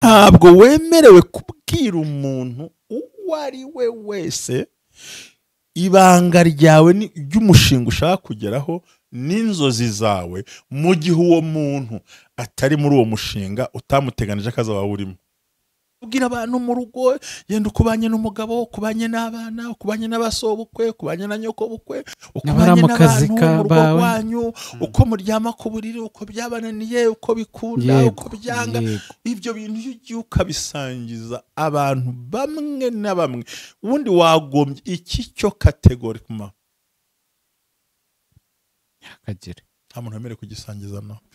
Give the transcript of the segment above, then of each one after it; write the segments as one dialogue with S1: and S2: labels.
S1: ntabwo wemerewe kubwira umuntu uwo ari we wese ibanga ryawe ry'umushinga ushaka kugeraho n'inzozi zawe mu gihe uwo muntu atari muri uwo mushinga utamuteganije akaza wawe urimo. Ubwira abantu mu rugo yenda ukubanye n'umugabo, ukubanye n'abana, ukubanye n'abasobukwe, ukubanye na nyokobukwe, ukubanye n'abantu mu rugo rwanyu, uko muryama ku buriri, uko byabananiye, uko bikunda, uko byanga. Ibyo bintu iyo ugiye ukabisangiza abantu bamwe na bamwe, ubundi wagombye iki cyo kategori kuma
S2: yakagire
S1: nta muntu wemerewe kugisangiza nawe.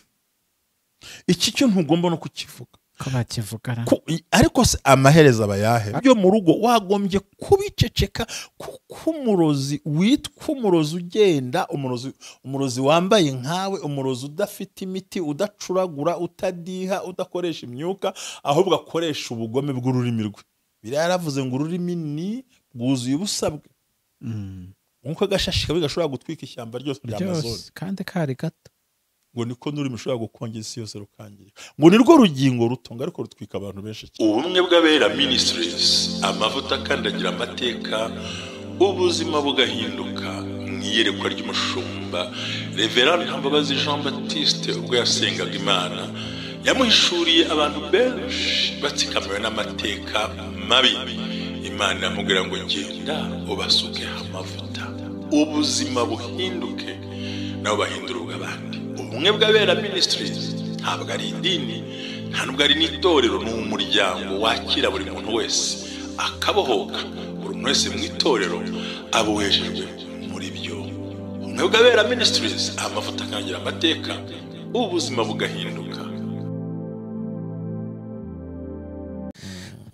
S1: Iki cyo ntugomba no kukivuga
S2: ko bakivugana,
S1: ariko se amaherezo abayahe byo mu rugo wagombye kubiceceka, kuko umurozi witwa umurozi ugenda, umurozi wambaye nkawe, umurozi udafite imiti, udacuragura, utadiha, udakoresha imyuka, ahubwo akoresha ubugome bw'ururimi rwe. Biriya yaravuze ngo ururimi ni bwuzuye ubusabwe, nkuko agashashi kabi gashobora gutwika ishyamba ryose rya Amazon
S2: kandi kari gato,
S1: ngo niko n'ururimi rushobora gukongeza isi yose rukangira, ngo nirwo rugingo rutunga ariko rutwika abantu benshi. Ubumwe bw'Abera Ministries, amavuta akandagira amateka, ubuzima bugahinduka. Mu iyerekwa ry'umushumba Reverend Ntambabazi Jean Baptiste ubwo yasengaga Imana, yamuhishuriye abantu benshi batsikamiwe n'amateka mabi. Imana yamubwira ngo genda ubasuke amavuta, ubuzima buhinduke, nabo bahindura ubw'abandi. Ubumwe bw'Abera Ministries ntabwo ari idini, nta nubwo ari n'itorero, ni umuryango wakira buri muntu wese akabohoka. Buri muntu wese mu itorero abohejejwe muri byo. Ubumwe bw'Abera Ministries, amavuta akangira amateka, ubuzima bugahinduka.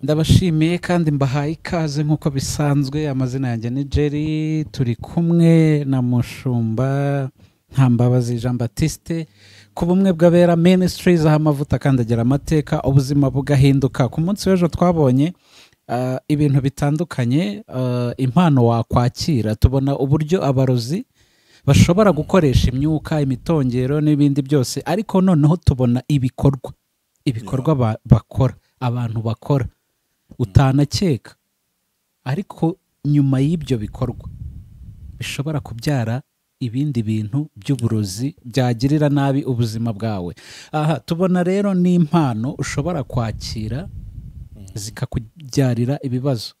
S2: Ndabashimiye kandi mbahaye ikaze nk'uko bisanzwe. Amazina yanjye ni Jerry, turi kumwe na mushumba Ntambabazi Jean Baptiste ku bumwe bw'Abera Ministries, aho amavuta akandagira amateka, ubuzima bugahinduka. Ku munsi w'ejo twabonye ibintu bitandukanye, impano wakwakira. Tubona uburyo abarozi bashobora gukoresha imyuka, imitongero n'ibindi byose, ariko noneho tubona ibikorwa bakora, abantu bakora utanakeka, ariko nyuma y'ibyo bikorwa bishobora kubyara ibindi bintu by'uburozi byagirira nabi ubuzima bwawe. Aha tubona rero n'impano ushobora kwakira zikakubyarira ibibazo.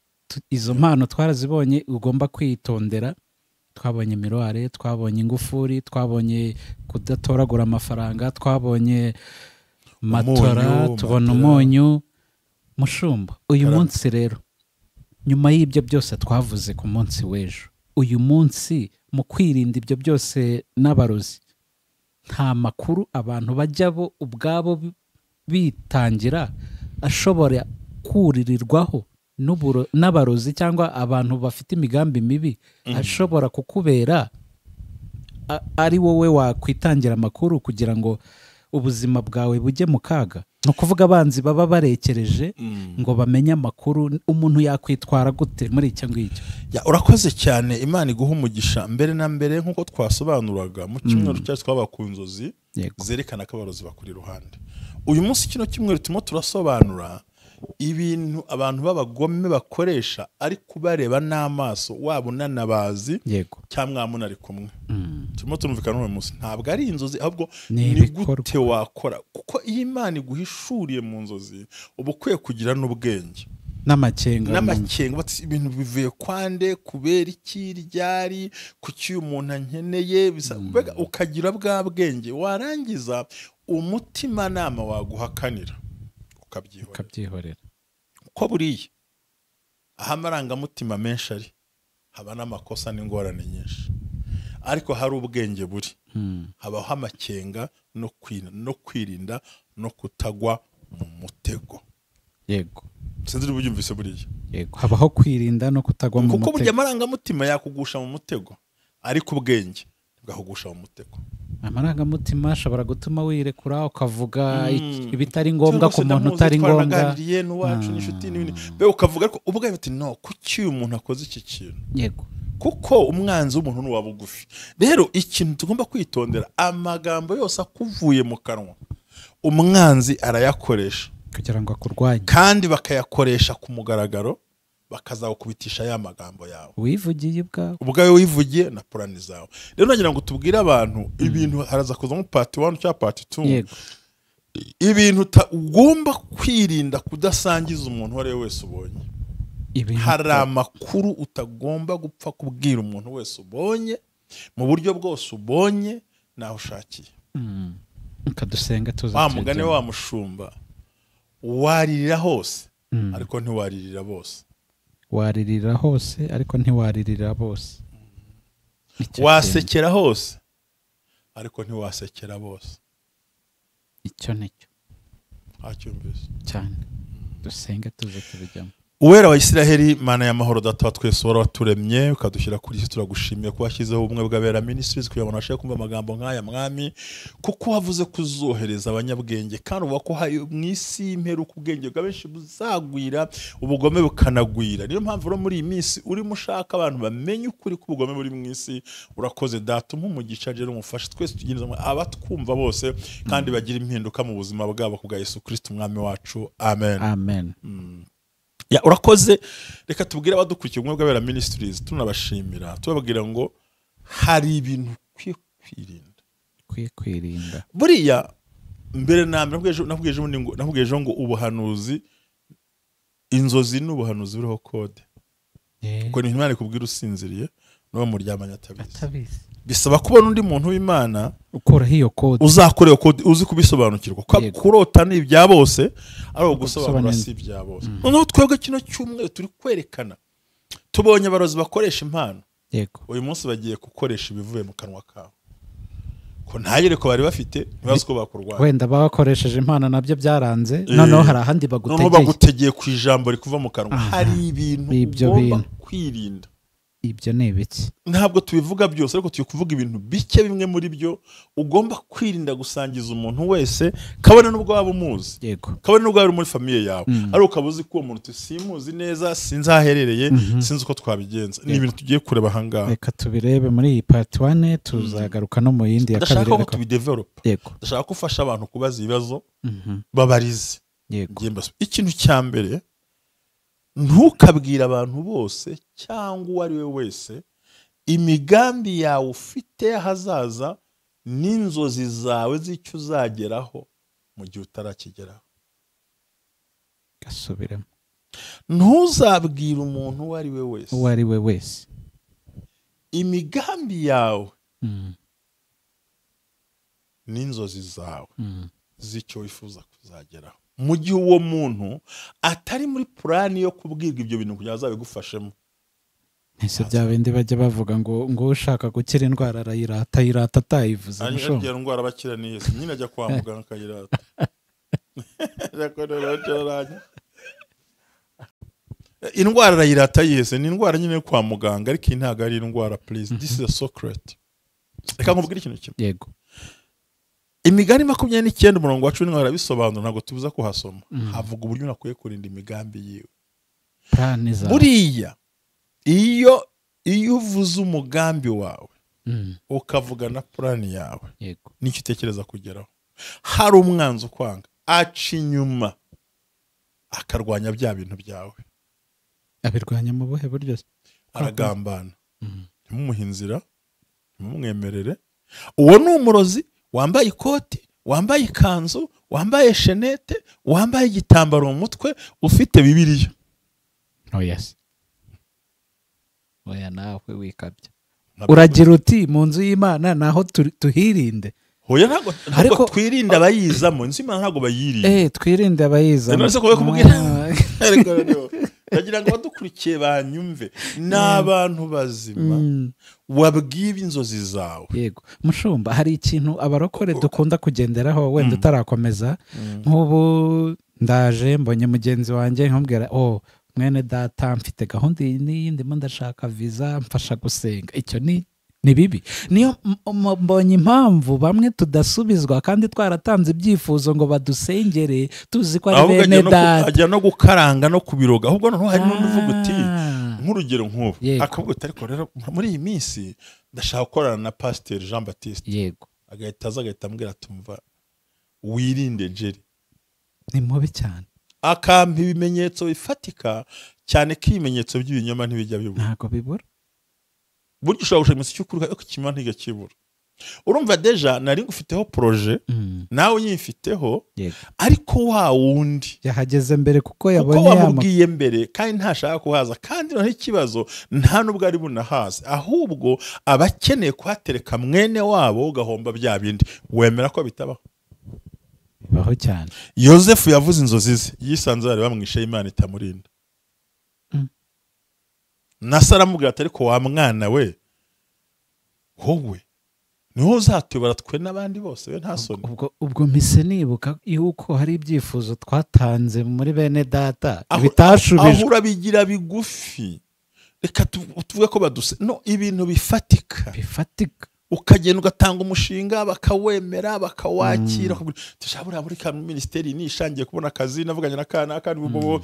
S2: Izo mpano twarazibonye, ugomba kwitondera. Twabonye miroire, twabonye ingufuri, twabonye kudatoragura amafaranga, twabonye matora, tubona umunyu. Mushumba, uyu munsi rero, nyuma y'ibyo byose twavuze ku munsi w'ejo, uyu munsi mu kwirinda ibyo byose n'abarozi, nta makuru abantu bajya bo ubwabo bitangira ashobora kuririrwaho n'abarozi cyangwa abantu bafite imigambi mibi, ashobora kukubera ari wowe wakwitangira amakuru kugira ngo ubuzima bwawe bujye mu kaga. Ni ukuvuga abanzi baba barekereje ngo bamenye amakuru. Umuntu yakwitwara gute muri icyo ngicyo?
S1: Urakoze cyane, Imana iguha umugisha. Mbere na mbere nk'uko twasobanuraga mu cyumweru cyacu twaba ku nzozi zerekana ko abarozi bakuri iruhande. Uyu munsi kino cyumweru turimo turasobanura ibintu abantu b'abagome bakoresha ari kubareba n'amaso wabo unanabazi cyangwa munari kumwe. Turimo tumvikana uyu munsi ntabwo ari inzozi, ahubwo ni gute wakora, kuko iyo Imana iguhishuriye mu nzozi uba ukwiye kugira n'ubwenge n'amakenga bati ibintu bivuye kwande, kubera iki, ryari, kuki uyu muntu ankeneye, ukagira bwa bwenge, warangiza umutima nama waguhakanira ukabyihorera. Uko buriya aho amarangamutima menshi ari, haba n'amakosa n'ingorane nyinshi, ariko hari ubwenge buri, habaho amakenga no kwirinda no kutagwa mu mutego.
S2: Yego,
S1: sinzi niba ubyumvise buriya.
S2: Yego, habaho kwirinda no kutagwa mu mutego,
S1: kuko burya amarangamutima yakugusha mu mutego, ariko ubwenge bwahugusha mu mutego.
S2: Amarangamutima ashobora gutuma wirekura ukavuga ibitari ngombwa ku muntu utari ngombwa,
S1: be ukavuga ariko ubwo bati no, kuki uyu muntu akoze iki kintu.
S2: Yego,
S1: kuko umwanzi w'umuntu n'uwa bugufi. Rero ikintu tugomba kwitondera, amagambo yose akuvuye mu kanwa umwanzi arayakoresha
S2: kugira ngo akurwanye,
S1: kandi bakayakoresha ku mugaragaro, bakazagukubitisha ya magambo yawe
S2: wivugiye
S1: ubwawe wivugiye na purani zawe. Rero nagira ngo tubwire abantu ibintu haraza kuzamo part 1 cyangwa part 2, ibintu ugomba kwirinda kudasangiza umuntu wari wese ubonye. Hari amakuru utagomba gupfa kubwira umuntu wese ubonye mu buryo bwose ubonye naho ushakiye.
S2: Ukadusenga tuza
S1: wa mugani wa mushumba, waririra hose ariko ntiwaririra bose.
S2: Waririra hose ariko ntiwaririra bose.
S1: Wasekera hose ariko ntiwasekera bose.
S2: Icyo nicyo
S1: acyumvise
S2: cyane. Dusenga tuze tubijyamo.
S1: Uwera wa Isiraheli, Mana y'amahoro, data wa twese wari waturemye ukadushyira kuri isi, turagushimiye ko washyizeho ubumwe bw'abera ministries kugira ngo nashake kumva amagambo nk'aya mwami, kuko wavuze kuzohereza abanyabwenge, kandi uvuga ko mu isi y'imperuka ubwenge bw'abenshi buzagwira, ubugome bukanagwira. Niyo mpamvu rero muri iyi minsi urimo ushaka abantu bamenye ukuri k'ubugome buri mu isi. Urakoze data, umugisha rero umufashe twese tugirize abatwumva bose, kandi bagira impinduka mu buzima bwabo kubwa Yesu Kristo umwami wacu, amen.
S2: Amen.
S1: Urakoze. Reka tubwire abadukurikiye ubumwe bw'abera ministries, tunabashimira tubabwira ngo hari ibintu kwirinda. Buriya mbere na mbere nabwijeho ngo ubuhanuzi, inzozi n'ubuhanuzi buriho kode. Kuko ni Imana ikubwira usinziriye n'uwo muryamanye atabizi. Bisaba kubona undi muntu w'Imana
S2: ukora hiyo code,
S1: uzakora iyo code, uzi kubisobanukirwa. Kurota ni ibya bose, ari ugusobanura si ibya bose. Noneho twebwe kino cyumwe turi kwerekana, tubonye abarozi bakoresha impano. Uyu munsi bagiye gukoresha ibivuye mu kanwa kawe, ko ntagere ko bari bafite ntibazi ko bakurwanya.
S2: Wenda bakoresheje impano nabyo byaranze, noneho hari ahandi
S1: bagutegeye ku ijambo rikuva mu kanwa. Hari ibintu ugomba kwirinda.
S2: Ibyo ni ibiki?
S1: Ntabwo tubivuga byose, ariko tugiye kuvuga ibintu bike bimwe muri byo ugomba kwirinda gusangiza umuntu wese, kabone n'ubwo waba umuzi, kabone n'ubwo wari muri famiye yawe, ari ukaba uzi ko uwo muntu simuzi neza, sinzi aho aherereye, sinzi uko twabigenza. Ni ibintu tugiye kureba aha ngaha.
S2: Reka tubirebe muri iyi part 1, tuzagaruka no mu yindi ya kabiri.
S1: Ndashaka ko tubidevelopa. Ndashaka ko ufasha abantu kubaza ibibazo babarize. Ikintu cya mbere, ntukabwira abantu bose cyangwa uwo ari we wese imigambi yawe ufite ahazaza n'inzozi zawe z'icyo uzageraho mu gihe utarakigeraho.
S2: Gasubiremo.
S1: Ntuzabwire umuntu uwo ari we wese imigambi yawe n'inzozi zawe z'icyo wifuza kuzageraho, mu gihe uwo muntu atari muri purani yo kubwirwa ibyo bintu kugira ngo azabigufashemo.
S2: Ese bya bindi bajya bavuga ngo ushaka gukira indwara arayirata atayivuze.
S1: Iyo ndwara bakira ni Yesu, nyine ajya kwa muganga akayirata. Indwara arayirata Yesu, ni indwara nyine kwa muganga, ariko iyi ntabwo ari indwara. Please, this is a secret. Reka nkubwire ikintu kimwe.
S2: Yego.
S1: Imigani 29 umurongo wa 10 arabisobanura, ntabwo tubuza kuhasoma. Havuga uburyo nakwiye kurinda imigambi yiwe. Buriya iyo uvuze umugambi wawe ukavuga na purani yawe, nicyo utekereza kugeraho. Hari umwanzi ukwanga, aca inyuma akarwanya bya bintu byawe.
S2: Abirwanya mu buhe buryo?
S1: Aragambana. Ntimumuhe inzira, ntimumwemerere. Uwo ni umurozi wambaye ikoti, wambaye ikanzu, wambaye shenete, wambaye igitambaro mu mutwe, ufite Bibiliya.
S2: Yes. Oya nawe wikabya. Uragira uti mu nzu y'Imana naho tuhirinde.
S1: Hoya ntabwo twirinda abayizamo, nzi Imana ntabwo bayirinde.
S2: Twirinde abayizamo.
S1: None se ko kubwira. Ndagira ngo badukurikiye banyumve, n'abantu bazima wabwiba inzozi zawe.
S2: Yego. Mushumba, hari ikintu abarokore dukunda kugenderaho, wenda utarakomeza. Nk'ubu ndaje mbonye mugenzi wanjye nkambwira, mwene data mfite gahunda n'iyindi mo ndashaka visa, mfasha gusenga. Icyo ni bibi. Niyo mbonye impamvu bamwe tudasubizwa kandi twaratanze ibyifuzo ngo badusengere, tuzi ko ari bene data.
S1: Ajya no gukaranga no kubiroga. Ahubwo noneho hari n'uvuga uti, nk'urugero nk'ubu, akavuga ati ariko rero muri iyi minsi ndashaka gukorana na Pasteur Jean Baptiste.
S2: Yego.
S1: Agahita ambwira tumva wirinde Jerry.
S2: ni mubi cyane,
S1: akampa ibimenyetso bifatika cyane ko ibimenyetso by'ibinyoma ntibijya bibura,
S2: ntago bibura.
S1: buryo ushobora gushaka iminsi cy'ukuri ariko ikinyoma ntigakibura. Urumva deja nari ngufiteho projet nawe unyifiteho, ariko wa wundi
S2: yahageze mbere kuko yabonye
S1: kuko wamubwiye mbere kandi ntashaka kuhaza, kandi noneho ikibazo nta nubwo ari bunahaze, ahubwo abakeneye kuhatereka mwene wabo ugahomba bya bindi. Wemera ko bitabaho?
S2: Bibaho cyane.
S1: Yosefu yavuze inzozi ze, yisanze bari bamwishe, Imana itamurinda. Na Sara amubwira ati ariko wa mwana we, wowe niho uzatuyobora twe n'abandi bose, we nta soni.
S2: Ubwo mpise nibuka yuko hari ibyifuzo twatanze muri bene data bitashubijwe.
S1: Aho urabigira bigufi, reka tuvuge ko baduse no ibintu bifatika, ukagenda ugatanga umushinga bakawemera bakawakira, tushabura muri ka ministeri nishangiye kubona akazi, navuganye na kana kandi bobo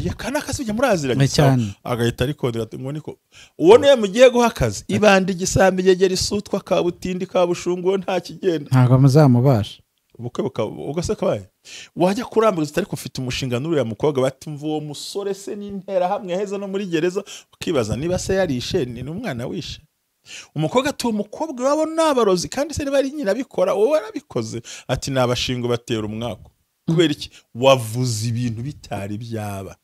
S1: yakana akazi ujya muraziranye cyane, agahita ariko ngo niko ubone mugiye guha akazi, ibandi gisambi yegera isutwa kabutindi kabushungu nta kigenda,
S2: ntago muzamubasha
S1: ubukwe ugaseka baye wajya kurambuza ariko ufite umushinga n'uriya mukobwa bati mvu uwo musore se n'intera hamwe heza no muri gereza, ukibaza niba se yarishe ni umwana wishe. Umukobwa ati umukobwa wabo n'abarozi kandi se bari nyina bikora, wowe warabikoze. Ati nabashingo batera umwako. Kubera iki? Wavuze ibintu bitari byaba.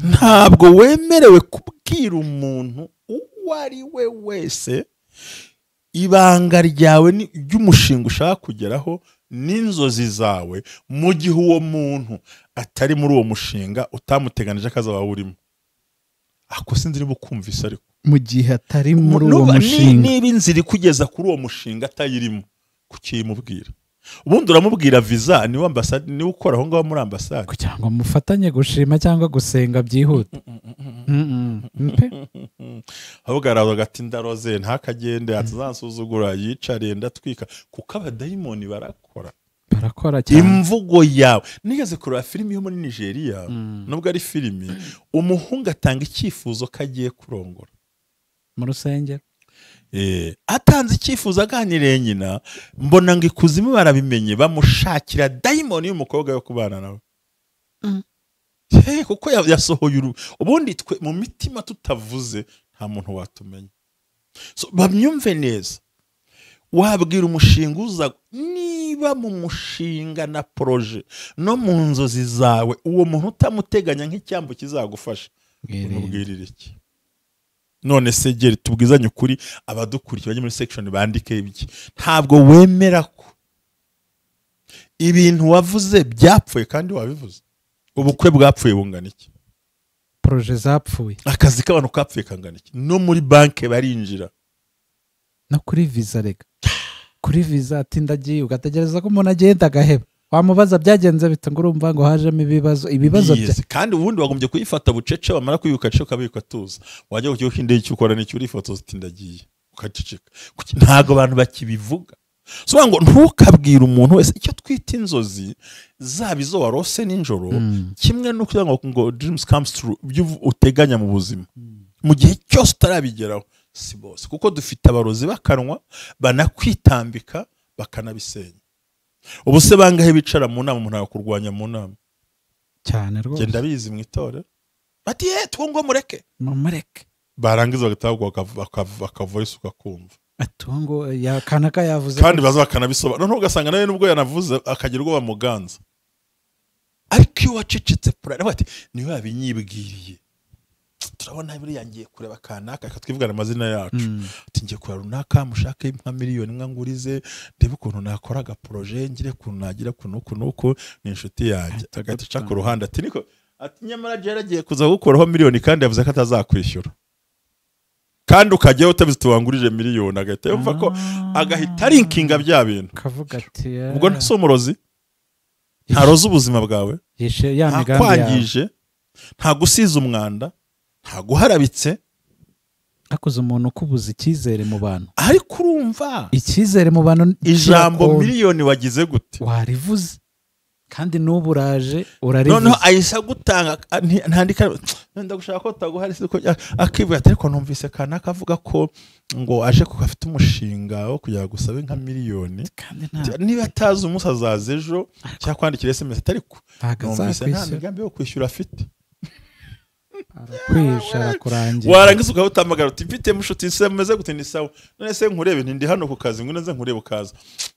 S1: Ntabwo wemerewe kubwira umuntu uwo ari we wese ibanga ryawe ry'umushinga ushaka kugeraho n'inzozi zawe, mu gihe uwo muntu atari muri uwo mushinga utamuteganije akaza wawe urimo. Ako sinziri bukumvisa ariko
S2: mu gihe atari muri uwo mushinga,
S1: niba inzira kugeza kuri uwo mushinga atayirimo kukimubwira. Ubundi uramubwira visa niwe ambasade, niwe ukora aho ngaho muri ambasade,
S2: kugira ngo mufatanye gushima cyangwa gusenga byihuta.
S1: ahubwo aravuga ati ndaroze ntakagende atazansuzugura yicare ndatwika, kuko abadayimoni barakora
S2: cyane.
S1: Imvugo yawe nigeze kureba filimi yo muri Nigeria, nubwo ari filimi, umuhungu atanga icyifuzo ko agiye kurongora
S2: mu rusengero,
S1: atanze icyifuzo aganiriye nyina, mbona ngo ikuzimu barabimenye bamushakira dayimoni y'umukobwa yo kubana nawe. Kuko yasohoye ubundi twe mu mitima tutavuze nta muntu watumenya. So bamyumve neza, wabwira umushinga uza, niba mu mushinga na projet no mu nzozi zawe uwo muntu utamuteganya nk'icyambu kizagufasha, umubwirire iki? None se gere tubwizanye ukuri, abadukurikira muri section bandike ibiki, ntabwo wemera ko ibintu wavuze byapfuye kandi wabivuze. Ubukwe bwapfuye bungana iki?
S2: Projet zapfuye,
S1: akazi k'abantu kapfuye kangana iki? No muri banke barinjira,
S2: no kuri visa rega, kuri visa ati ndagiye, ugategereza ko umuntu agenda agaheba, wamubaza byagenze bite, ngo urumva ngo hajemo ibibazo bya
S1: kandi ubundi wagombye kuyifata bucece, bamara kuyuka cece ukabika tuza, wajya ku indege cyukora n'icyo uri foto zitindagiye ukaceceka. Ntago abantu bakibivuga. So ngo ntukabwira umuntu wese icyo twita inzozi zaba izo warose ninjoro, kimwe no kugira ngo dreams comes true, ibyo uteganya mu buzima mu gihe cyose utarabigeraho si bose, kuko dufite abarozi bakanwa banakwitambika bakanabisenya. Ubu se bangahe bicara mu nama umuntu akakurwanya mu nama
S2: cyane rwose,
S1: genda bizi mu itore bati tungo mureke barangiza bagataho bakavoice ukakumva
S2: atungo ya kanaka yavuze,
S1: kandi baza bakanabisoba, none ugasanga nawe nubwo yanavuze akagira ubwo bamuganza. Ariko iyo wacecetse pura bati niwe yabinyibwiriye, turabona biri yangiye kureba kanaka akatwivugana amazina yacu, ati ngiye kureba runaka mushaka impa miliyoni mwangurize ndebe ukuntu nakoraga projet ngire kuntu nagira kunuko ni inshuti yanjye, agatica ku ruhande ati niko ati nyamara yaragiye kuza gukoraho miliyoni kandi yavuze ko atazakwishyura, kandi ukajya utabizi tuwangurije miliyoni, agahita yumva ko agahita linkinga bya bintu,
S2: kavuga ati
S1: ubwo ntaso umurozi, ntaroza ubuzima bwawe, nta kwangije, nta gusiza umwanda, nta guharabitse,
S2: akoze umuntu kubuza icyizere mu bantu.
S1: Ariko urumva
S2: icyizere mu bantu,
S1: ijambo miliyoni wagize gute?
S2: Warivuze kandi n'uburaje urarivuze,
S1: noneho ayisha gutanga ntandika nenda gushaka ko taguhari siko akivuye ati ariko numvise kana kavuga ko ngo aje ko afite umushinga wo kujya gusaba nka miliyoni niba atazi umusazaza ejo cyangwa kwandikira SMS ariko numvise nta migambi yo kwishyura afite
S2: arakwishara kurangira
S1: warangiza ukabutamagara uti mfite mushuti se meze gute ni sawa none se nkurebe ndi hano ku kazi ngo nze nkurebe ukaza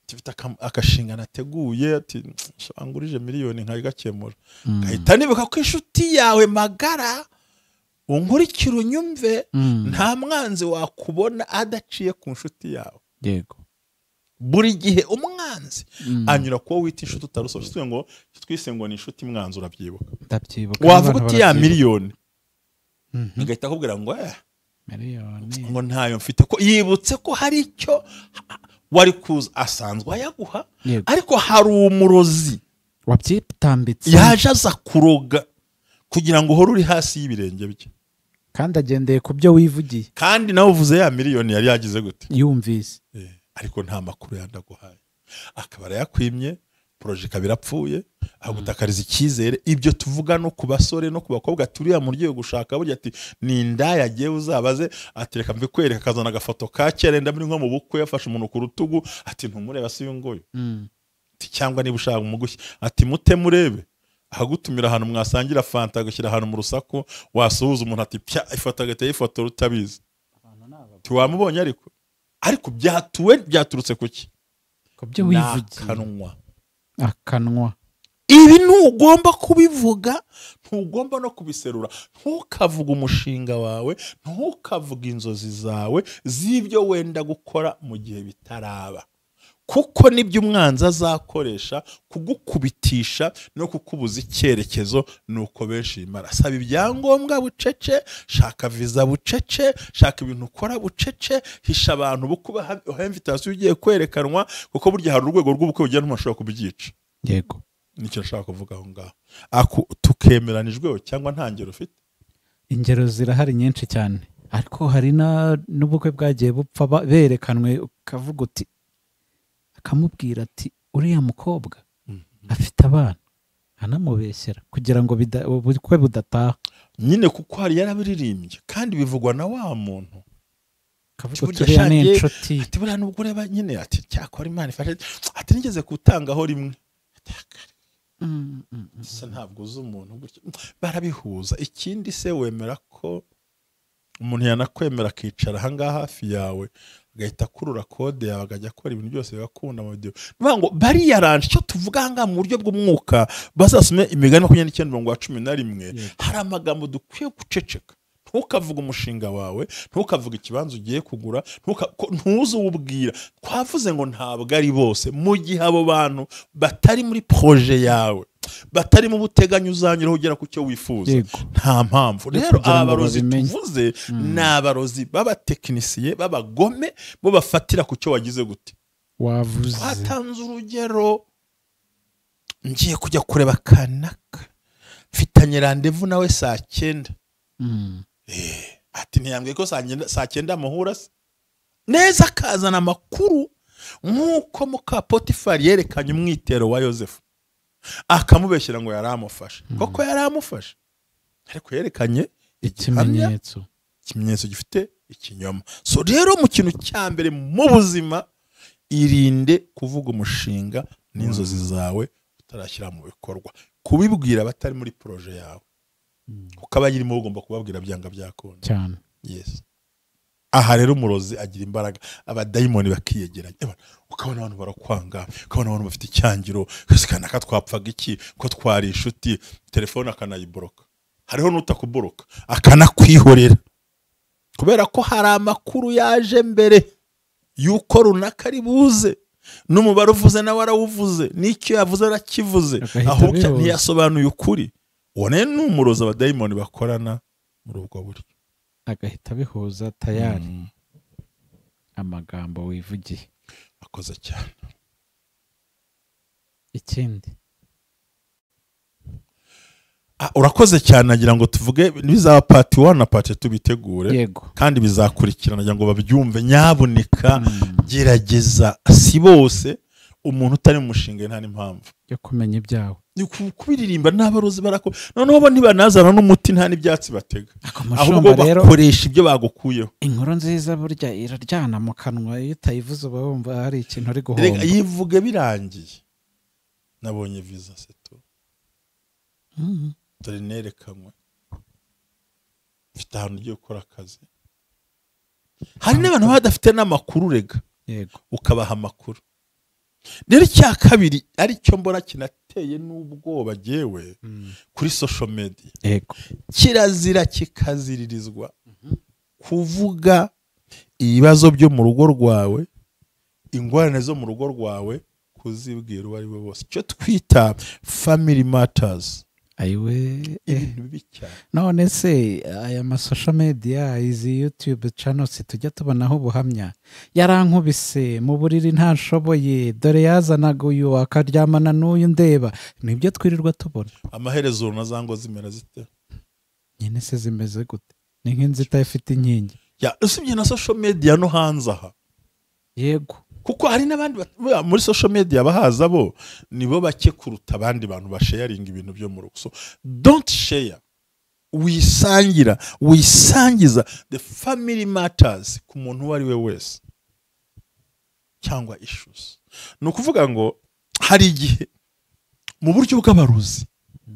S1: tifite akashinga nateguye ati shangurije miliyoni nkayigakemura gahita nibuka ko inshuti yawe magara unkurikira unyumve nta mwanzi wakubona adaciye ku nshuti yawe
S2: yego
S1: buri gihe umwanzi anyura ko wita inshuti utarusoje ngo twise ngo ni inshuti mwanzi urabyibuka
S2: ndabyibuka
S1: wavuga uti ya miliyoni ngahita akubwira ngo
S2: miliyoni
S1: ngo ntayo mfite ko yibutse ko hari icyo wari kuza asanzwe ayaguha ariko hari umurozi
S2: wabyitambitse
S1: yaje aza kuroga kugira ngo uhore uri hasi y'ibirenge bye
S2: kandi agendeye ku byo wivugiye
S1: kandi nawe uvuze ya miliyoni yari yagize gute
S2: yumvise
S1: ariko nta makuru yandaguhaye akaba yakwimye proje kabirapfuye agutakariza icyizere ibyo tuvuga no ku basore no ku bakobwa turiya mu ryo gushaka burya ati ni inda yagiye uzabaze ati reka mve kwereka kazana agafoto ka kera ndamuri nko mu bukwe yafashe umuntu ku rutugu ati ntumureba si yungoyo cyangwa niba ushaka umugushya ati mute murebe ahagutumira ahantu mwasangira fanta agushyira ahantu mu rusaku wasuhuza umuntu ati pya ifoto agateye ifoto rutabizi tiwamubonye ariko byaturutse kuki
S2: ku byo wivugiye akanwa
S1: ibi ntugomba kubivuga ntugomba no kubiserura ntukavuga umushinga wawe ntukavuga inzozi zawe z'ibyo wenda gukora mu gihe bitaraba kuko nibyo umwanzi azakoresha kugukubitisha no kukubuza icyerekezo nuko benshi imara saba ibyangombwa bucece shaka viza bucece shaka ibintu ukora bucece hisha abantu bukuba invitation ugiye kwerekanwa kuko burya hari urwego rw'ubukwe bugiye ntumushobora kubyica
S2: yego
S1: nicyo nshaka kuvuga aho ngaho tukemeranijweho cyangwa nta ngero ufite
S2: ingero zirahari nyinshi cyane ariko hari n'ubukwe bwagiye bupfa berekanwe ukavuga uti akamubwira ati uriya mukobwa afite abana anamubeshyera kugira ngo ubukwe budataha
S1: nyine kuko hari yarabiririmbye kandi bivugwa na wa muntu
S2: kavuga turiya ni inshuti
S1: ati buriya nubwo ureba nyine ati cyakora imana ifashe ati nigeze kutangaho rimwe se ntabwo uzi umuntu gutyo barabihuza ikindi se wemera ko umuntu yanakwemera akicara ahangaha hafi yawe agahita akurura kode yawe akajya akora ibintu byose bigakunda mu video niyo ngo bariyaranje icyo tuvuga ahangaha mu buryo bw'umwuka bazasume imigani 29:11 hari amagambo dukwiye guceceka ntukavuga umushinga wawe ntukavuga ikibanza ugiye kugura ntuze uwubwira twavuze ngo ntabwo ari bose mu gihe abo bantu batari muri proje yawe batari mu buteganyo uzanyuraho ugera ku cyo wifuza nta mpamvu rero abarozi tuvuze ni abarozi b'abatekinisiye b'abagome bo bafatira ku cyo wagize gute
S2: wavuze
S1: watanze urugero ngiye kujya kureba kanaka mfitanye randevu nawe saa 9 ati ntiyambwiye ko saa 9 muhura se neza akazana amakuru nk'uko muka Potifari yerekanye umwitero wa Yosefu akamubeshyira ngo yaramufashe koko yaramufashe ariko yerekanye
S2: ikimenyetso
S1: gifite ikinyoma so rero mu kintu cya mbere mu buzima irinde kuvuga umushinga n'inzozi zawe utarashyira mu bikorwa kubibwira abatari muri proje yawe ukaba yirimo ugomba kubabwira byanga byakunda
S2: cyane
S1: yes aha rero umurozi agira imbaraga abadayimoni bakiyegeranya ukabona abantu barakwanga ukabona abantu bafite icyangiro kandi twapfaga iki ko twari inshuti telefone akanayiboroka hariho n'utakuboroka akanakwihorera kubera ko hari amakuru yaje mbere yuko runaka ari buze n'umubare uvuze nawe arawuvuze n'icyo yavuze arakivuze ahubwo ntiyasobanuye ukuri wone n'umurozi abadayimoni bakorana muri ubwo buryo
S2: agahita bihuza tayari amagambo wivugiye
S1: akoze cyane
S2: ikindi
S1: urakoze cyane nagira ngo tuvuge bizaba part 1 na part 2 bitegure kandi bizakurikirana nagira ngo babyumve nyabuneka gerageza si bose umuntu utari mu mushinga nta n'impamvu
S2: yo kumenya ibyawe
S1: ni kubiririmba n'abarozi barako noneho bo ntibanazana n'umuti nta n'ibyatsi batega ahubwo bakoresha ibyo bagukuyeho.
S2: Inkuru nziza burya iraryana mu kanwa iyo utayivuze uba wumva hari ikintu ari guhomba.
S1: Yivuge birangiye nabonye visa seto dore nerekanwe mfite ahantu ugiye gukora akazi. Hari n'abantu badafite n'amakuru rega ukabaha amakuru. Rero icya kabiri ari cyo mbona kinateye n'ubwoba jewe kuri social media, kirazira kikaziririzwa kuvuga ibibazo byo mu rugo rwawe, ingorane zo mu rugo rwawe kuzibwira uwo ari we bose, cyo twita family matters.
S2: Ayiwe
S1: ibintu bibi cyane.
S2: None se aya ma social media izi YouTube channels tujya tubonaho ubuhamya, yarankubise mu buriri ntashoboye, dore yazanaga uyu akaryamana n'uyu ndeba, nibyo twirirwa tubona.
S1: Amaherezo nazango zimera zite?
S2: Nyine se zimeze gute? Ni nk'inzita ifite inkingi.
S1: Ya usibye na social media no hanze aha.
S2: Yego.
S1: Kuko hari n'abandi muri social media bahaza bo nibo bake kuruta abandi bantu basharinga ibintu byo mu rugo. So don't share. Wisangiza the family matters ku muntu wari we wese cyangwa issues. No kuvuga ngo hari igihe mu buryo bw'abaruzi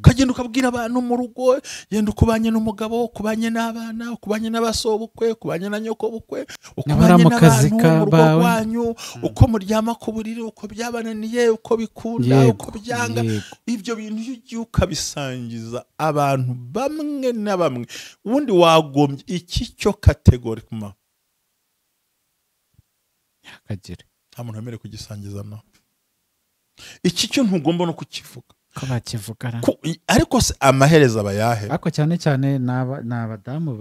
S1: kagenda ukabwira abantu mu rugo, yenda ukubanye n'umugabo, ukubanye n'abana, ukubanye n'abasobukwe, ukubanye na nyoko bukwe, ukubanye n'abantu mu rugo rwanyu, uko muryama ku buriri, uko byabananiye, uko bikunda, uko byanga. Ibyo bintu ugiye ukabisangiza abantu bamwe na bamwe, ubundi wagombye iki cyo category kuma
S2: yakagire
S1: nta muntu wemerewe kugisangiza nawe. Iki cyo ntugomba no kukivuga
S2: ko bakivugana,
S1: ariko se amaherezo abayahe.
S2: Ariko cyane cyane n'abadamu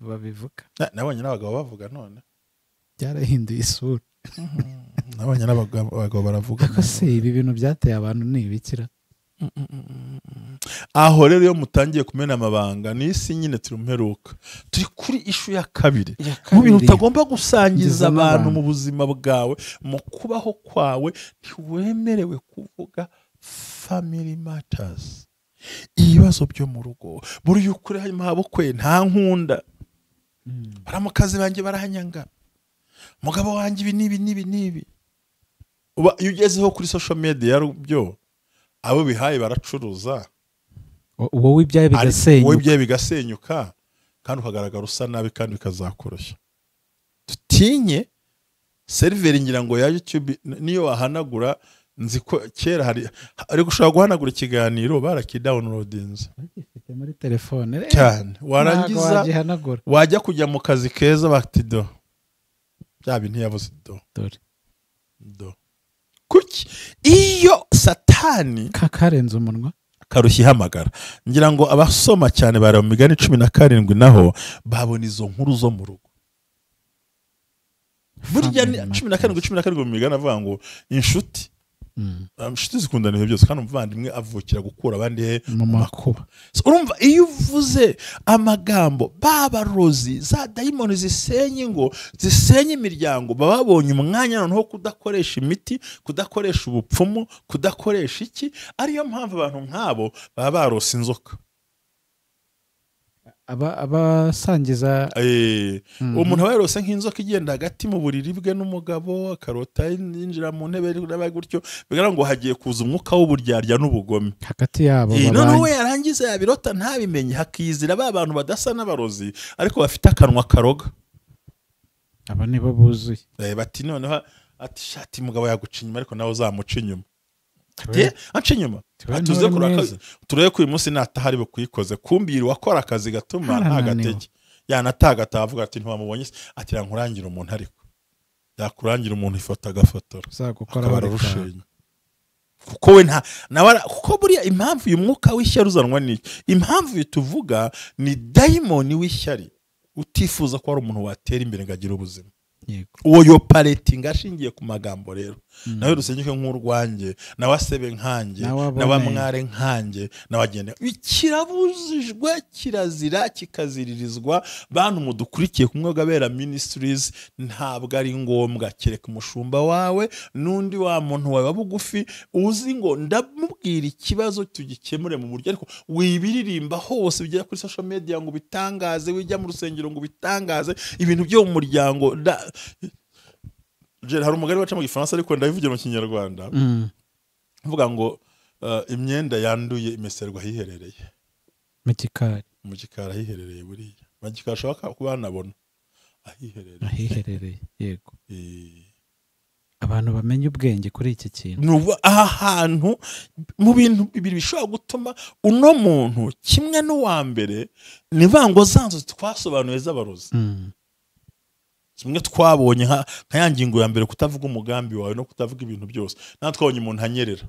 S2: babivuga.
S1: Nabonye n'abagabo bavuga none
S2: byarahinduye isura.
S1: Nabonye n'abagabo baravuga.
S2: Ariko se ibi bintu byateye abantu ni ibikira.
S1: Aho rero iyo mutangiye kumena amabanga n'isi nyine turumperuka, turi kuri ishu ya kabiri mu bintu utagomba gusangiza abantu mu buzima bwawe, mu kubaho kwawe ntiwemerewe kuvuga family matters. Ibibazo byo mu rugo, buri ukuri hanyuma kwe nta nkunda, baramukazi banjye barahanyanga, mugabo wanjye ibi nibi. Uba yugezeho kuri social media byo abo bihaye baracuruza,
S2: wowe ibyaye
S1: bigasenyuka kandi ukagaragara usa nabi kandi bikazakoroshya. Tutinye server ngira ngo ya YouTube niyo wahanagura, nzi ko kera ari gushaka guhanagura ikiganiro barakidownloadinze
S2: muri telefone
S1: cyane, warangiza wajya kujya mu kazi keza batido bya bintu yavuze do kuki iyo satani
S2: kakarenza umunwa
S1: karushye hamagara. Ngira ngo abasoma cyane bari mu migani 17 naho babona izo nkuru zo mu rugo. Burya 17 mu migani avuga ngo inshuti inshuti zikundana ibyo byose kandi umuvandimwe avukira gukura abandi
S2: mu makuba.
S1: Urumva iyo uvuze amagambo babarozi za daimoni zisenye ngo zisenye imiryango, babonye umwanya noneho kudakoresha imiti, kudakoresha ubupfumu, kudakoresha iki. Ariyo mpamvu abantu nk'abo baba barose inzoka.
S2: Abasangiza
S1: umuntu abayirose nk'inzoka igenda hagati mu buriri bwe n'umugabo, akarota yinjira mu ntebe gutyo, bigaragara ngo hagiye kuza umwuka w'uburyarya n'ubugome
S2: hagati yabo.
S1: Noneho we yarangiza yabirota ntabimenye, hakiyizira ba bantu badasa n'abarozi ariko bafite akanwa karoga.
S2: Aba nibo buzuye
S1: bati noneho ati shati mugabo yaguca inyuma ariko nawe uzamuca inyuma. Anca inyuma tuze kuraka tureye ku munsi natahari bukuyikoze kumbira wakora akazi gatuma nta gatege yanataga tavuga ati ntiwamubonye ati rankurangira umuntu ariko yakurangira umuntu ifata gafotora
S2: uzagukora barushenye
S1: kuko we kuko buriya impamvu uyu mwuka w'ishyari uzanwa ni impamvu tuvuga ni daimoni w'ishyari utifuza ko ari umuntu watera imbere ngagira ubuzima. uwo yoparatinga ashingiye ku magambo rero nawe rusenyuke nk'urwanjye nawe asebe nkanjye nawe amware nkanjye nawe agende kirabujijwe kirazira kikaziririzwa bantu mudukurikiye ku Mwegabera Ministries ntabwo ari ngombwa kereka umushumba wawe n'undi wa muntu wawe bugufi uzi ngo ndamubwira ikibazo tugikemure mu buryo ariko wibiririmba hose bijya kuri social media ngo bitangaze wijya mu rusengero ngo bitangaze ibintu byo mu muryango hari umugari waca mu Gifaransa ariko ndabivugira mu Kinyarwanda uvuga ngo imyenda yanduye imeserwa hiherereye
S2: mu gikari
S1: ahiherereye buriya mu gikari ashobora kuba banabona
S2: ahiherereye yego abantu bamenye ubwenge kuri iki kintu
S1: aha hantu mu bintu bibiri bishobora gutuma uno muntu kimwe n'uwa mbere ni vango zanzo twasobanuye z'abarozi kimwe twabonye nka ya ngingo ya mbere kutavuga umugambi wawe no kutavuga ibintu byose natwe twabonye umuntu anyerera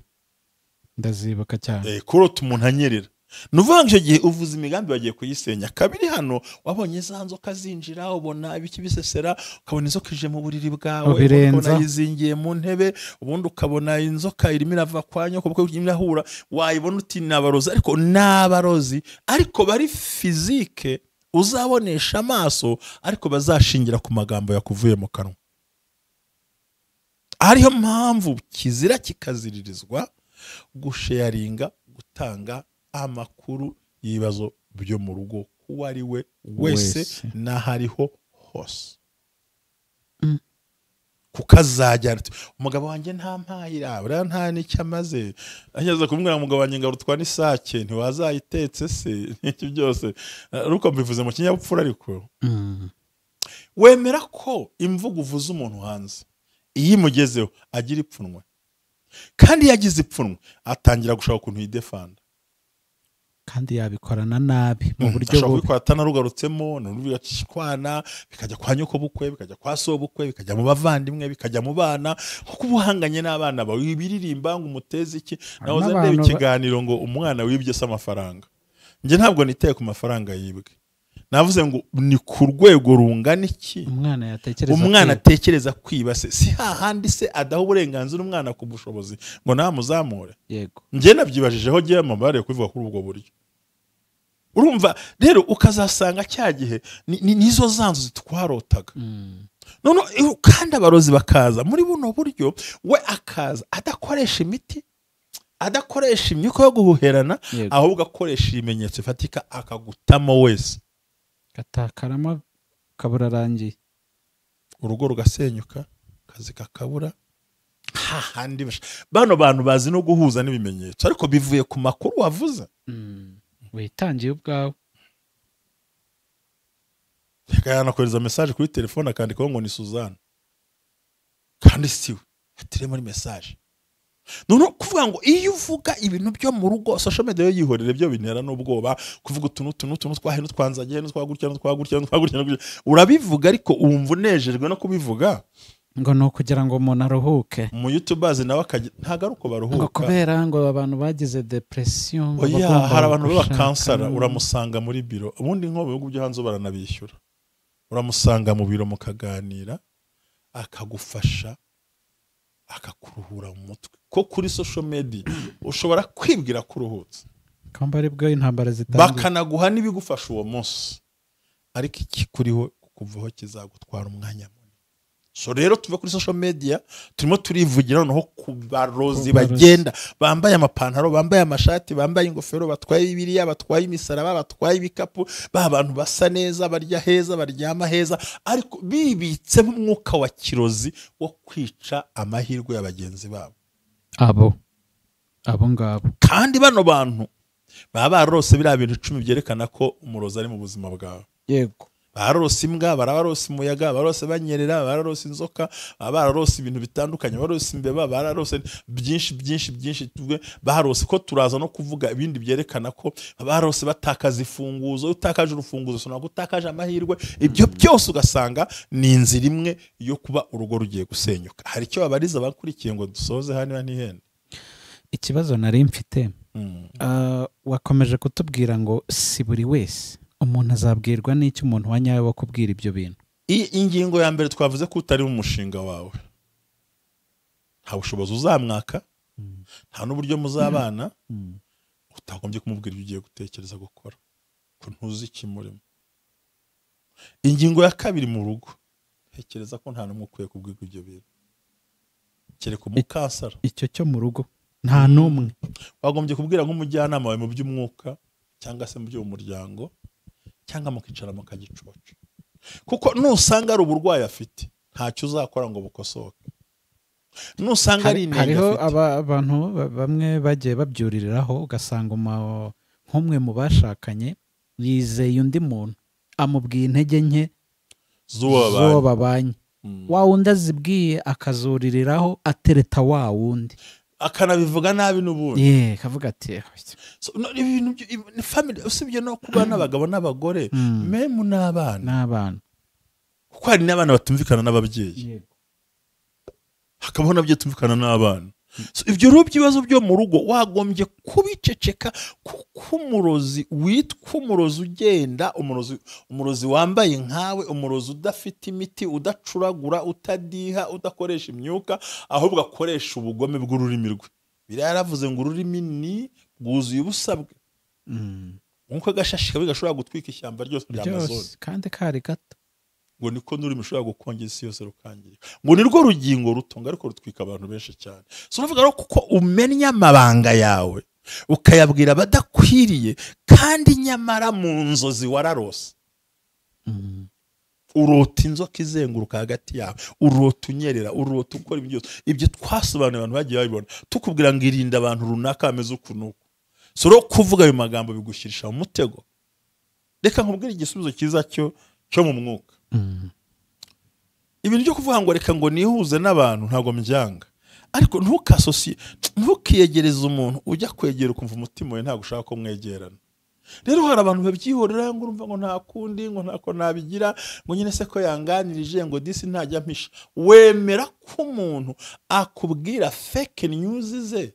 S2: ndazibuka cyane
S1: kurota umuntu anyerera nuvuga icyo gihe uvuza imigambi bagiye kuyisenya kabiri hano wabonye za nzoka zinjira ubona ibiki bisesera ukabona inzoka ije mu buriri bwawe ukabona yizingiye mu ntebe ubundi ukabona inzoka irimo irava kwa nyoko kuko irahura wayibona uti nabarozi ariko nabarozi ariko bari fizike uzabonesha amaso ariko bazashingira ku magambo yakuvuye mu kanwa ariyo mpamvu kizira kikaziririzwa gusharinga gutanga amakuru y'ibibazo byo mu rugo kuko ari we wese n'ahariho hose kukazajyana umugabo wanjye nta mpayira buriya nta n'icyo amaze ageze kumubwira umugabo wanjye ngo rutwa n'isake ntiwazayitetse se n'iki byose ariko mbivuze mu kinyabupfura ariko wemera ko imvugo uvuze umuntu hanze iyo imugezeho agira ipfunwe kandi iyo agize ipfunwe atangira gushaka ukuntu yidefanda
S2: kandi yabikorana nabi mu buryo
S1: ashobora kubikora atanarugarutsemo n'ubigacikwana bikajya kwa nyoko bukwe bikajya kwa so bukwe bikajya mu bavandimwe bikajya mu bana kuko ubuhanganye n'abana bawe ibiririmba ngo umuteze iki nahoze ndeba ikiganiro ngo umwana wibye se amafaranga nje ntabwo niteye ku mafaranga yibwe navuze ngo ni ku rwego rungana iki umwana atekereza kwiba se si hahandi se adaho uburenganzira umwana ku bushobozi ngo namuzamure
S2: yego
S1: nje nabyibajijeho giye amabare kuvuga kuri ubwo buryo urumva rero ukazasanga cya gihe nizo zanzu zitwarotaga none kandi abarozi bakaza muri buno buryo we akaza adakoresha imiti adakoresha imyuka yo guhuherana ahubwo akoresha ibimenyetso bifatika akagutamo wese
S2: gatakarama kabura rangiye
S1: urugo rugasenyuka kazi kakabura hahandi bano bantu bazi no guhuza n'ibimenyetso ariko bivuye ku makuru wavuze
S2: witangiye ubwawe
S1: yanakohereza message kuri telefone akandikaho ngo ni Suzanne kandi siwe atire muri message none kuvuga ngo iyo uvuga ibintu byo mu rugo social media yo yihorere byo bintera n'ubwoba kuvuga utuntu twahino twanzagiye twagurya urabivuga ariko wumva unejejwe no kubivuga
S2: ngo no kugira ngo umuntu aruhuke
S1: mu YouTubers nawe ntagaruko baruhuka
S2: ngo kubera ngo abantu bagize depression
S1: hari abantu baba kansara uramusanga muri biro ubundi nko mu bihugu byo hanze baranabishyura uramusanga mu biro mukaganira akagufasha akakuruhura mu mutwe ko kuri social media ushobora kwibwira kuruhutse
S2: kambari bwo intambara zitangiye
S1: bakanaguha n'ibigufasha uwo munsi ariko iki kuriho kuvaho kizagutwara umwanya munini so rero tuve kuri social media turimo turivugira noneho ku barozi bagenda bambaye amapantaro bambaye amashati bambaye ingofero batwaye ibiriya batwaye imisaraba batwaye ibikapu abantu basa neza barya heza baryama heza ariko bibitse mu mwuka wa kirozi wo kwica amahirwe y'abagenzi babo
S2: abo ngabo
S1: kandi bano bantu baba barose biriya bintu 10 byerekana ko umurozi ari mu buzima bwawe
S2: yego
S1: bararose imbwa bararose umuyaga bararose banyerera bararose inzoka bararose ibintu bitandukanye bararose imbeba bararose byinshi bararose ko turaza no kuvuga ibindi byerekana ko bararose batakaza ifunguzo utakaje urufunguzo sona gutakaje amahirwe ibyo byose ugasanga ni inzira imwe yo kuba urugo rugiye gusenyuka hari icyo babariza bakurikiye ngo dusoze hano n'ihenda
S2: ikibazo nari mfite wakomeje kutubwira ngo si buri wese umuntu azabwirwa n'icyo umuntu wanyawe wo kubwira ibyo bintu
S1: ingingo ya mbere twavuze ko utari mu mushinga wawe, nta bushobozi uzamwaka, nta n'uburyo muzabana, utagombye kumubwira ibyo ugiye gutekereza gukora ko ntuzi ikimurimo. Ingingo ya kabiri, mu rugo tekereza ko nta n'umwe ukwiye kubwirwa ibyo bintu kereka umukasara.
S2: Icyo cyo mu rugo nta n'umwe
S1: wagombye kubwira nk'umujyanama wawe mu by'umwuka cyangwa se mu by'umuryango, cyangwa mukicara mu kagicoco, kuko nusanga ari uburwayi afite ntacyo uzakora ngo bukosoke. Nusanga ari intege
S2: hariho abantu bamwe bagiye babyuririraho, ugasanga nk'umwe mu bashakanye yizeye undi muntu, amubwiye intege nke z'uwo babanye, wa wundi azibwiye akazuririraho atereta wa wundi,
S1: akanabivuga nabi n'ubundi,
S2: kavuga ati
S1: family usibye no kuba n'abagabo n'abagore, memu n'abana, kuko hari n'abana batumvikana n'ababyeyi, hakabaho nabyo tumvikana n'abana. Ibyo rero by'ibibazo byo mu rugo wagombye kubiceceka, kuko umurozi witwa umurozi ugenda, umurozi wambaye nkawe, umurozi udafite imiti, udacuragura, utadiha, udakoresha imyuka, ahubwo akoresha ubugome bw'ururimi rwe. Biriya yaravuze ngo ururimi ni bwuzuye ubusabwe, nk'uko agashashi kabi gashobora gutwika ishyamba ryose rya Amazon,
S2: kandi kari gato,
S1: ngo niko n'ururimi rushobora gukongeza isi yose rukangirika, ngo ni rwo rugingo rutunga ariko rutwika abantu benshi cyane. So uravuga rero kuko umenya amabanga yawe ukayabwira abadakwiriye, kandi nyamara mu nzozi wararose, urota inzoka izenguruka hagati yawe, urota unyerera, urota ukora ibintu byose. Ibyo twasobanuye abantu bagiye babibona, tukubwira ngo irinde abantu runaka bameze uku n'uku. So rero kuvuga ayo magambo bigushyirisha mu mutego. Reka nkubwire igisubizo cyiza cyo mu mwuka. Ibintu byo kuvuga ngo reka ngo nihuze n'abantu ntabwo mbyanga, ariko ntukiyegereze umuntu ujya kwegera ukumva umutima we ntabwo ushaka ko mwegerana. Rero hari abantu babyihorera ngo urumva ngo nta kundi, ngo ntako nabigira, ngo nyine se ko yanganirije ngo disi ntajya mpisha. Wemera ko umuntu akubwira fake news ze,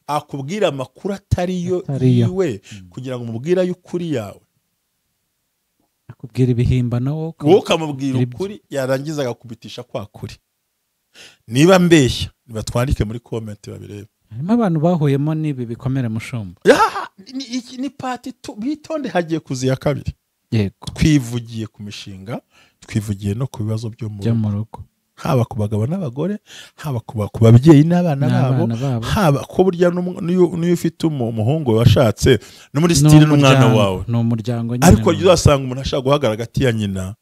S1: akubwira amakuru atariyo yiwe, kugira ngo umubwire ay'ukuri yawe,
S2: akubwira ibihimbano,
S1: wowe ukamubwira ukuri, yarangiza agakubitisha kwa kuri. Niba mbeshya nibatwandike muri comment babirebe.
S2: Harimo abantu bahuyemo n'ibi bikomere Mushumba.
S1: Ni pati bitonde, hagiye kuziya kabiri.
S2: Yego,
S1: twivugiye ku mishinga, twivugiye no ku bibazo byo mu rugo, haba ku bagabo n'abagore, haba ku babyeyi n'abana babo, haba ko burya n'iyo ufite umuhungu washatse no muri style n'umwana wawe,
S2: no muryango nyine.
S1: Ariko uzasanga umuntu ashaka guhagarara hagati ya nyina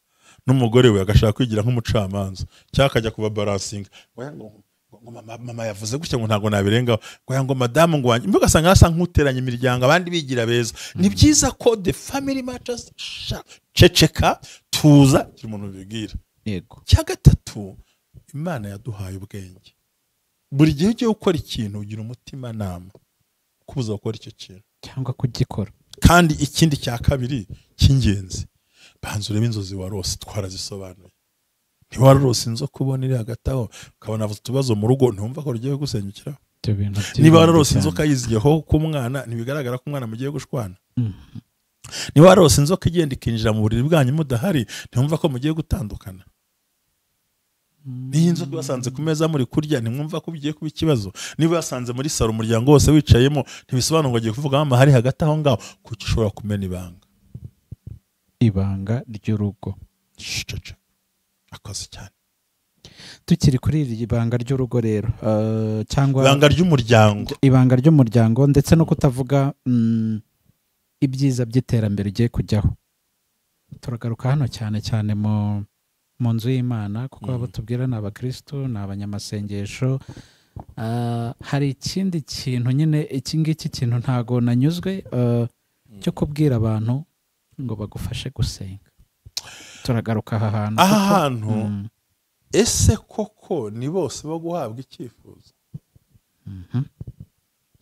S1: n'umugore we, agashaka kwigira nk'umucamanza, cyangwa akajya kuba balancing, ngo mama yavuze gutya ngo ntago nabirengaho, ngo madamu ngo wanjye, mbega asanga asa nk'uteranya imiryango, abandi bigira beza. Ni byiza ko the family matters, ceceka, tuza, kiri umuntu bibwira.
S2: Yego.
S1: Cya gatatu, Imana yaduhaye ubwenge. Buri gihe ugiye gukora ikintu ugira umutima nama kubuza gukora icyo kintu
S2: cyangwa kugikora.
S1: Kandi ikindi cya kabiri cy'ingenzi, banza urebe inzozi warose, twarazisobanuye. Ntiwarose inzoka ubona iri hagati aho, ukabona avuze utubazo mu rugo, ntumva ko rugiye gusenyukira. Niba warose inzoka yiziyeho ku mwana, ntibigaragara ko umwana mugiye gushwana. Niba warose inzoka igenda ikinjira mu buriri bwanyu mudahari, ntumva ko mugiye gutandukana. Niyo inzoka basanze ku meza muri kurya, ntimwumva ko bigiye kuba ikibazo. Niba yasanze muri saro umuryango wose wicayemo, ntibisobanura ngo agiye kuvuga mama hari hagati aho ngaho, kuko ushobora kumena
S2: ibanga ry'urugo.
S1: Akoze cyane.
S2: Tukiri kuri iri banga ry'urugo rero, cyangwa
S1: ibanga
S2: ry'umuryango, ndetse no kutavuga ibyiza by'iterambere ugiye kujyaho. Turagaruka hano cyane mu nzu y'Imana, kuko abo tubwira ni abakristo, ni abanyamasengesho. Hari ikindi kintu nyine, iki ngiki kintu ntago nanyuzwe, cyo kubwira abantu ngo bagufashe gusenga. Turagaruka aha
S1: hantu. Ese koko ni bose bo guhabwa icyifuzo?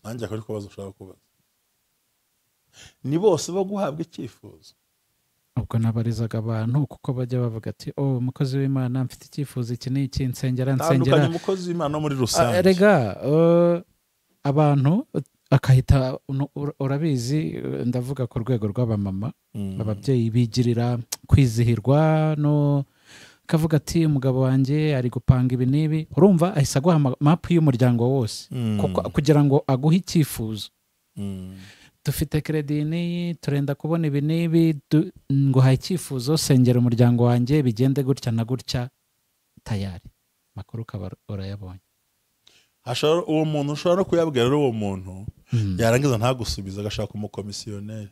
S1: Nanjye akari kubaza ushaka kubaza. Ni bose bo guhabwa icyifuzo?
S2: Ubwo nabarizaga abantu kuko bajya bavuga ati umukozi w'Imana mfite icyifuzo iki n'iki, nsengera.
S1: Tandukanye umukozi w'Imana muri rusange.
S2: Rega abantu akahita urabizi ndavuga ku rwego rw'abamama ababyeyi bigirira kwizihirwa no kavuga ati umugabo wanjye ari gupanga ibi n'ibi urumva ahise aguha mapu y'umuryango wose kugira ngo aguhe icyifuzo dufite kredi n'iyi turenda kubona ibi n'ibi ngo haye icyifuzo sengera umuryango wanjye bigende gutya na gutya tayari makuru ukaba urayabonye
S1: uwo muntu ushobora no kuyabwira uwo muntu yarangiza ntagusubiza agashaka umukomisiyoneri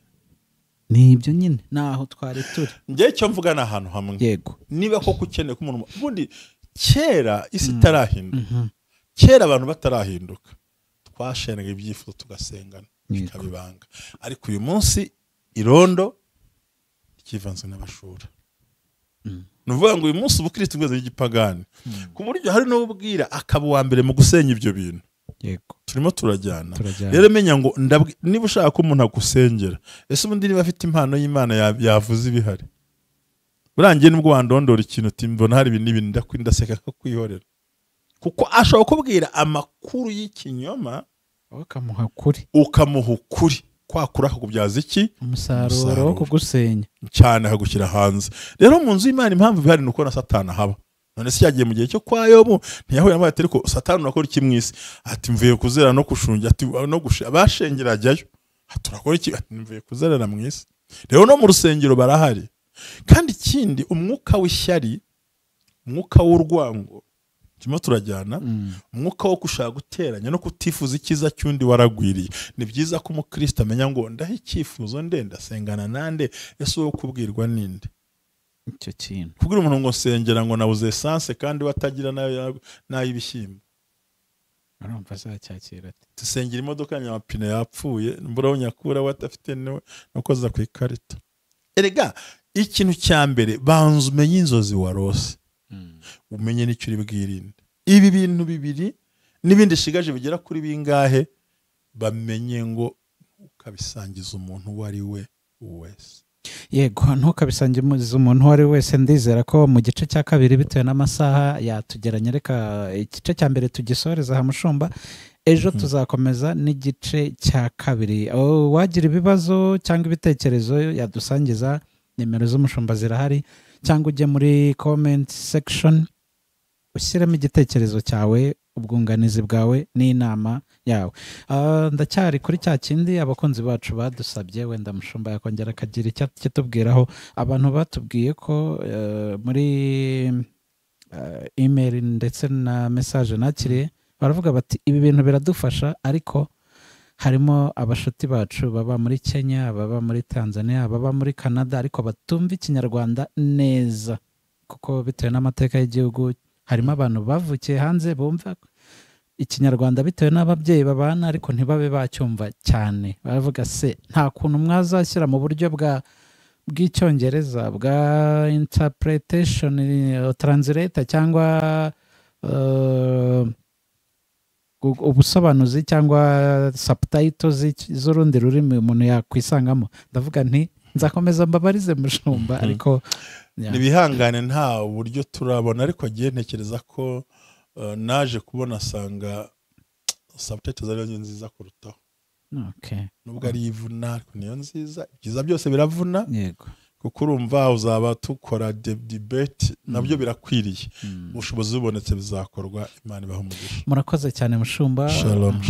S2: ni ibyo nyine naho twari turi
S1: njye cyo mvuga ni ahantu hamwe
S2: yego
S1: niba koko ukeneye ko umuntu ubundi kera isi itarahinduka kera abantu batarahinduka twashenga ibyifuzo tugasengana bikabibanga ariko uyu munsi irondo kivanze n'abashura nuvuga ngo uyu munsi ubukristo bweze y'igipagani ku buryo hari n'ubwira akaba wa mbere mu gusenya ibyo bintu
S2: yego
S1: turimo turajyana rero menya ngo niba ushaka ko umuntu agusengera ese ubundi niba afite impano y'Imana yavuze ibihari burangiye nibwo wandondora ikintu timbona hari ibintu ndaseka ko kwihorera kuko ashobora kubwira amakuru y'ikinyoma ukamuha ukuri kwakura akakubyaza iki
S2: umusaruro wo kugusenya
S1: cyane akagushyira hanze rero mu nzu y'Imana impamvu bihari nuko na Satani haba none se yagiye mu gihe cyo kwa Yobu ntiyahuye n'abayateri ariko Satani nakora iki mwisi ati mvuye kuzera no kushunja ati no abashengera ajyayo turakora iki ati mvuye kuzerera mwisi rero no mu rusengero barahari kandi ikindi umwuka w'ishyari umwuka w'urwango turimo turajyana umwuka wo gushaka guteranya no kutifuza ikiza cy'undi waragwiriye ni byiza ko umukristo amenya ngo ndahe icyifuzo ndenda sengana nande ese wo kubwirwa ninde
S2: icyo kintu
S1: kubwira umuntu ngo sengera ngo nabuze essence kandi watagira n'ay'ibishyimbo
S2: arumva azacyakira ati
S1: tusengera imodoka y'amapine yapfuye mburaho nyakura watafite no koza ku ikarita erega ikintu cya mbere banza umenye inzozi warose umenye n'icyo uri bwirinde ibi bintu bibiri n'ibindi shigaje bigera kuri bingahe bamenye ngo ukabisangiza umuntu uwo ari we wese
S2: yego ntukabisangiza umuntu uwo ari we wese ndizera ko mu gice cya kabiri bitewe n'amasaha yatugeranye reka igice cya mbere tugisoreza aha Mushumba ejo tuzakomeza n'igice cya kabiri wagira ibibazo cyangwa ibitekerezo yadusangiza nimero z'Umushumba zirahari cyangwa ujye muri comment section ushyiremo igitekerezo cyawe ubwunganizi bwawe n'inama yawe ndacyari kuri cya kindi abakunzi bacu badusabye wenda Mushumba yakongera akagira icyo kitubwiraho abantu batubwiye ko muri email ndetse na message nakiriye baravuga bati ibi bintu biradufasha ariko harimo abashuti bacu baba muri Kenya baba muri Tanzania baba muri Canada ariko batumva ikinyarwanda neza kuko bitewe n'amateka y'igihugu harimo abantu bavukiye hanze bumva ikinyarwanda bitewe n'ababyeyi babana ariko ntibabe bacyumva cyane baravuga se nta kuntu mwazashyira mu buryo bw'icyongereza bwa interpretation translator cyangwa ubusobanuzi cyangwa subtitles z'urundi rurimi umuntu yakwisangamo ndavuga nti nzakomeza mbabarize Mushumba ariko
S1: nibihangane nta buryo turabona ariko agiye ntekereza ko naje kubona asanga subtitles ari nziza kurutaho nubwo ari ivuna ariko niyo nziza ibyiza byose biravuna
S2: yego
S1: kuko urumva uzaba tukora debate nabyo birakwiriye ubushobozi bubonetse bizakorwa Imana ibaho umugisha
S2: murakoze cyane Mushumba
S1: shalom